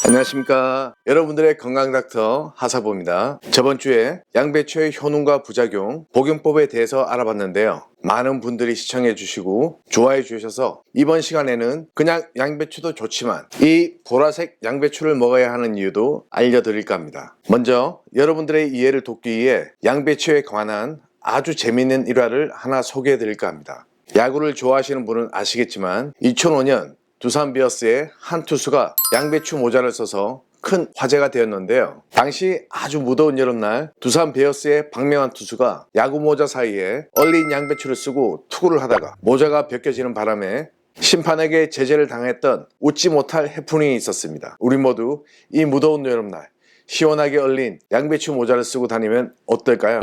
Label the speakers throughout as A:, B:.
A: 안녕하십니까. 여러분들의 건강닥터 하사부입니다. 저번 주에 양배추의 효능과 부작용, 복용법에 대해서 알아봤는데요. 많은 분들이 시청해 주시고 좋아해 주셔서 이번 시간에는 그냥 양배추도 좋지만 이 보라색 양배추를 먹어야 하는 이유도 알려드릴까 합니다. 먼저 여러분들의 이해를 돕기 위해 양배추에 관한 아주 재미있는 일화를 하나 소개해 드릴까 합니다. 야구를 좋아하시는 분은 아시겠지만 2005년 두산 베어스의 한 투수가 양배추 모자를 써서 큰 화제가 되었는데요. 당시 아주 무더운 여름날 두산 베어스의 박명환 투수가 야구 모자 사이에 얼린 양배추를 쓰고 투구를 하다가 모자가 벗겨지는 바람에 심판에게 제재를 당했던 웃지 못할 해프닝이 있었습니다. 우리 모두 이 무더운 여름날 시원하게 얼린 양배추 모자를 쓰고 다니면 어떨까요?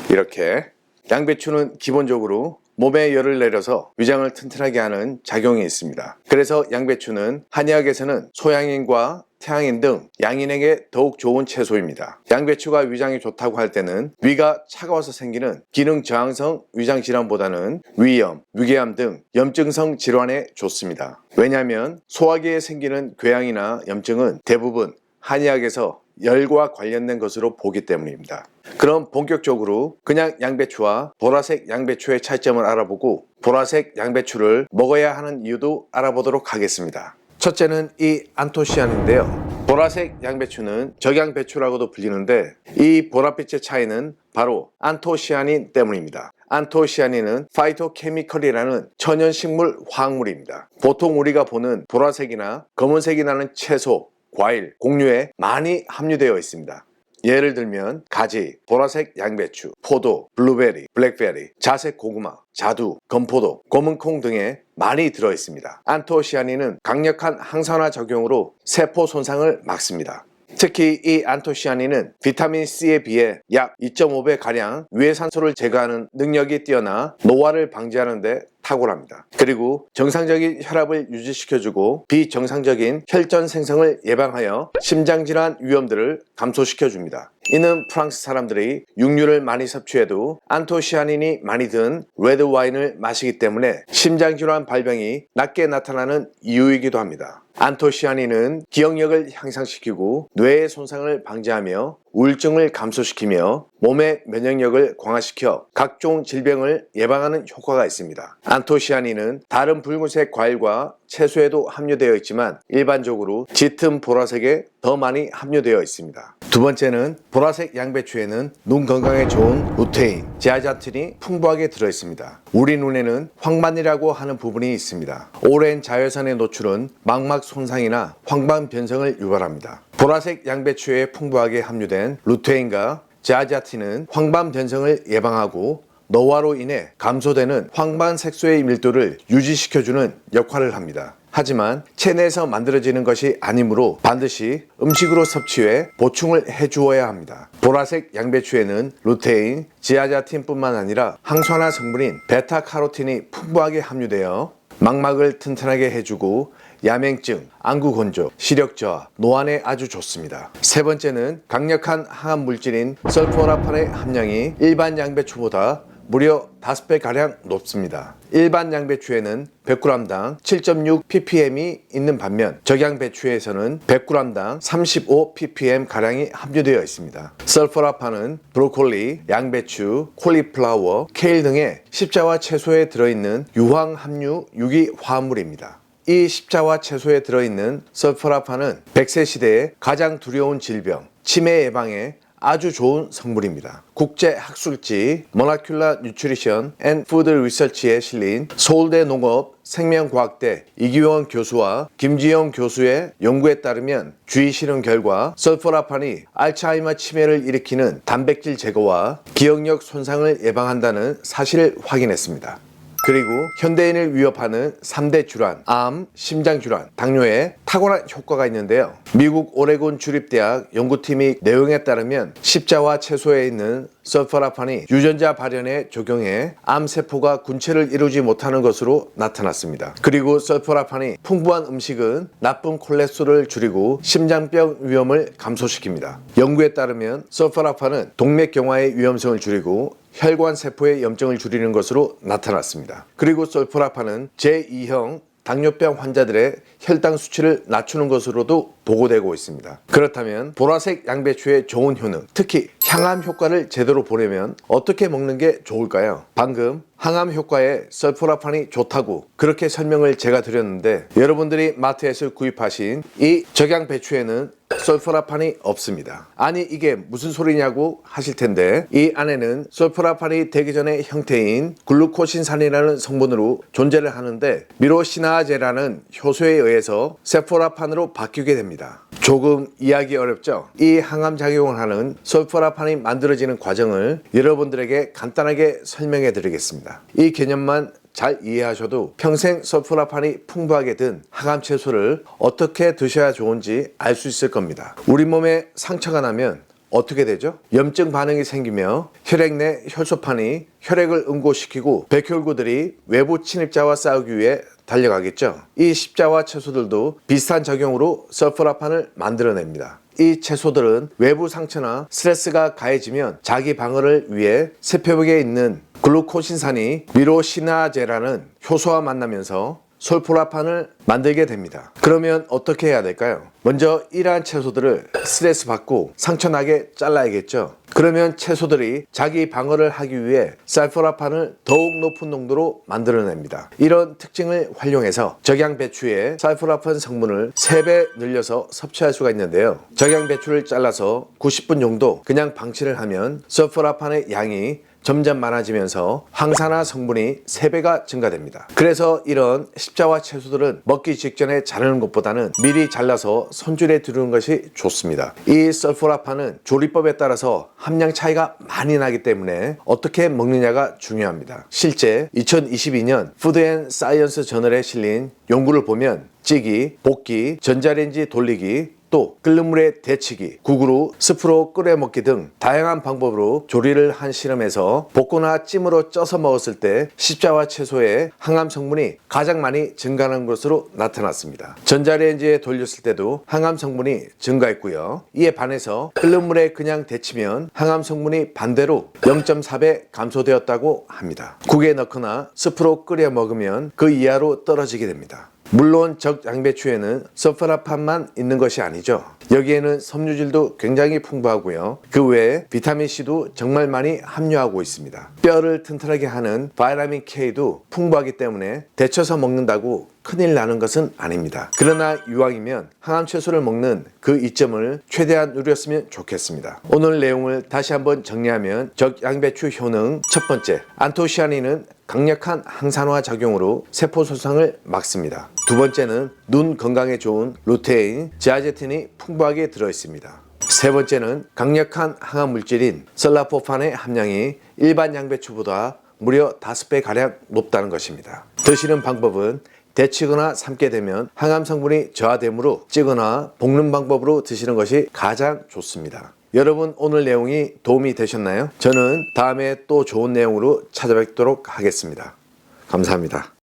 A: 이렇게 양배추는 기본적으로 몸에 열을 내려서 위장을 튼튼하게 하는 작용이 있습니다. 그래서 양배추는 한의학에서는 소양인과 태양인 등 양인에게 더욱 좋은 채소입니다. 양배추가 위장이 좋다고 할 때는 위가 차가워서 생기는 기능 저항성 위장 질환보다는 위염, 위궤암 등 염증성 질환에 좋습니다. 왜냐하면 소화기에 생기는 궤양이나 염증은 대부분 한의학에서 열과 관련된 것으로 보기 때문입니다. 그럼 본격적으로 그냥 양배추와 보라색 양배추의 차이점을 알아보고 보라색 양배추를 먹어야 하는 이유도 알아보도록 하겠습니다. 첫째는 이 안토시아닌인데요. 보라색 양배추는 적양배추라고도 불리는데 이 보랏빛의 차이는 바로 안토시아닌 때문입니다. 안토시아닌은 파이토케미컬이라는 천연식물 화학물입니다. 보통 우리가 보는 보라색이나 검은색이 나는 채소, 과일, 곡류에 많이 함유되어 있습니다. 예를 들면 가지, 보라색 양배추, 포도, 블루베리, 블랙베리, 자색 고구마, 자두, 건포도, 검은콩 등에 많이 들어 있습니다. 안토시아닌은 강력한 항산화 작용으로 세포 손상을 막습니다. 특히 이 안토시아닌은 비타민C에 비해 약 2.5배 가량 유해산소를 제거하는 능력이 뛰어나 노화를 방지하는 데 탁월합니다. 그리고 정상적인 혈압을 유지시켜주고 비정상적인 혈전 생성을 예방하여 심장질환 위험들을 감소시켜줍니다. 이는 프랑스 사람들이 육류를 많이 섭취해도 안토시아닌이 많이 든 레드와인을 마시기 때문에 심장질환 발병이 낮게 나타나는 이유이기도 합니다. 안토시아닌은 기억력을 향상시키고 뇌의 손상을 방지하며 우울증을 감소시키며 몸의 면역력을 강화시켜 각종 질병을 예방하는 효과가 있습니다. 안토시아닌은 다른 붉은색 과일과 채소에도 함유되어 있지만 일반적으로 짙은 보라색에 더 많이 함유되어 있습니다. 두 번째는 보라색 양배추에는 눈 건강에 좋은 루테인, 제아자틴이 풍부하게 들어있습니다. 우리 눈에는 황반이라고 하는 부분이 있습니다. 오랜 자외선의 노출은 망막 손상이나 황반 변성을 유발합니다. 보라색 양배추에 풍부하게 함유된 루테인과 제아자틴은 황반 변성을 예방하고 노화로 인해 감소되는 황반 색소의 밀도를 유지시켜주는 역할을 합니다. 하지만 체내에서 만들어지는 것이 아니므로 반드시 음식으로 섭취해 보충을 해주어야 합니다. 보라색 양배추에는 루테인, 제아자틴뿐만 아니라 항산화 성분인 베타카로틴이 풍부하게 함유되어 망막을 튼튼하게 해주고 야맹증, 안구건조, 시력 저하, 노안에 아주 좋습니다. 세 번째는 강력한 항암 물질인 설포라판의 함량이 일반 양배추보다 무려 5배가량 높습니다. 일반 양배추에는 100g당 7.6ppm이 있는 반면 적양배추에서는 100g당 35ppm가량이 함유되어 있습니다. 설포라판은 브로콜리, 양배추, 콜리플라워, 케일 등의 십자화 채소에 들어있는 유황 함유 유기 화합물입니다. 이 십자화 채소에 들어있는 설포라판은 100세 시대에 가장 두려운 질병, 치매 예방에 아주 좋은 성분입니다. 국제학술지 모나큘러 뉴트리션 앤 푸드 리서치에 실린 서울대 농업 생명과학대 이기원 교수와 김지영 교수의 연구에 따르면 주의 실험 결과 설포라판이 알츠하이머 치매를 일으키는 단백질 제거와 기억력 손상을 예방한다는 사실을 확인했습니다. 그리고 현대인을 위협하는 3대 질환, 암, 심장질환, 당뇨에 탁월한 효과가 있는데요. 미국 오레곤 주립대학 연구팀의 내용에 따르면 십자화 채소에 있는 설포라판이 유전자 발현에 적용해 암세포가 군체를 이루지 못하는 것으로 나타났습니다. 그리고 설포라판이 풍부한 음식은 나쁜 콜레스테롤을 줄이고 심장병 위험을 감소시킵니다. 연구에 따르면 설포라판은 동맥경화의 위험성을 줄이고 혈관 세포의 염증을 줄이는 것으로 나타났습니다. 그리고 설포라판은 제2형 당뇨병 환자들의 혈당 수치를 낮추는 것으로도 보고되고 있습니다. 그렇다면 보라색 양배추의 좋은 효능, 특히 항암 효과를 제대로 보려면 어떻게 먹는 게 좋을까요? 방금 항암 효과에 설포라판이 좋다고 그렇게 설명을 제가 드렸는데, 여러분들이 마트에서 구입하신 이 적양배추에는 설포라판이 없습니다. 아니 이게 무슨 소리냐고 하실 텐데, 이 안에는 설포라판이 되기 전의 형태인 글루코신산이라는 성분으로 존재를 하는데, 미로시나제라는 효소에 의해서 세포라판으로 바뀌게 됩니다. 조금 이해하기 어렵죠? 이 항암작용을 하는 설포라판이 만들어지는 과정을 여러분들에게 간단하게 설명해 드리겠습니다. 이 개념만 잘 이해하셔도 평생 설포라판이 풍부하게 든 항암 채소를 어떻게 드셔야 좋은지 알 수 있을 겁니다. 우리 몸에 상처가 나면 어떻게 되죠? 염증 반응이 생기며 혈액 내 혈소판이 혈액을 응고시키고 백혈구들이 외부 침입자와 싸우기 위해 달려가겠죠. 이 십자와 채소들도 비슷한 작용으로 설포라판을 만들어냅니다. 이 채소들은 외부 상처나 스트레스가 가해지면 자기 방어를 위해 세포벽에 있는 글루코신산이 미로시나제라는 효소와 만나면서 설포라판을 만들게 됩니다. 그러면 어떻게 해야 될까요? 먼저 이러한 채소들을 스트레스 받고 상처나게 잘라야겠죠. 그러면 채소들이 자기 방어를 하기 위해 설포라판을 더욱 높은 농도로 만들어냅니다. 이런 특징을 활용해서 적양배추의 설포라판 성분을 3배 늘려서 섭취할 수가 있는데요. 적양배추를 잘라서 90분 정도 그냥 방치를 하면 설포라판의 양이 점점 많아지면서 항산화 성분이 3배가 증가됩니다. 그래서 이런 십자와 채소들은 먹기 직전에 자르는 것보다는 미리 잘라서 손질해 두는 것이 좋습니다. 이 설포라판은 조리법에 따라서 함량 차이가 많이 나기 때문에 어떻게 먹느냐가 중요합니다. 실제 2022년 푸드 앤 사이언스 저널에 실린 연구를 보면 찌기, 볶기, 전자레인지 돌리기, 또 끓는 물에 데치기, 국으로 스프로 끓여 먹기 등 다양한 방법으로 조리를 한 실험에서 볶거나 찜으로 쪄서 먹었을 때 십자와 채소의 항암 성분이 가장 많이 증가하는 것으로 나타났습니다. 전자레인지에 돌렸을 때도 항암 성분이 증가했고요. 이에 반해서 끓는 물에 그냥 데치면 항암 성분이 반대로 0.4배 감소되었다고 합니다. 국에 넣거나 스프로 끓여 먹으면 그 이하로 떨어지게 됩니다. 물론 적양배추에는 설포라판만 있는 것이 아니죠. 여기에는 섬유질도 굉장히 풍부하고요. 그 외에 비타민C도 정말 많이 함유하고 있습니다. 뼈를 튼튼하게 하는 바이타민 K도 풍부하기 때문에 데쳐서 먹는다고 큰일 나는 것은 아닙니다. 그러나 이왕이면 항암 채소를 먹는 그 이점을 최대한 누렸으면 좋겠습니다. 오늘 내용을 다시 한번 정리하면 적양배추 효능 첫 번째, 안토시아닌은 강력한 항산화 작용으로 세포 손상을 막습니다. 두 번째는 눈 건강에 좋은 루테인, 제아제틴이 풍부하게 들어있습니다. 세 번째는 강력한 항암 물질인 설라포판의 함량이 일반 양배추보다 무려 5배가량 높다는 것입니다. 드시는 방법은 데치거나 삶게 되면 항암 성분이 저하되므로 찌거나 볶는 방법으로 드시는 것이 가장 좋습니다. 여러분 오늘 내용이 도움이 되셨나요? 저는 다음에 또 좋은 내용으로 찾아뵙도록 하겠습니다. 감사합니다.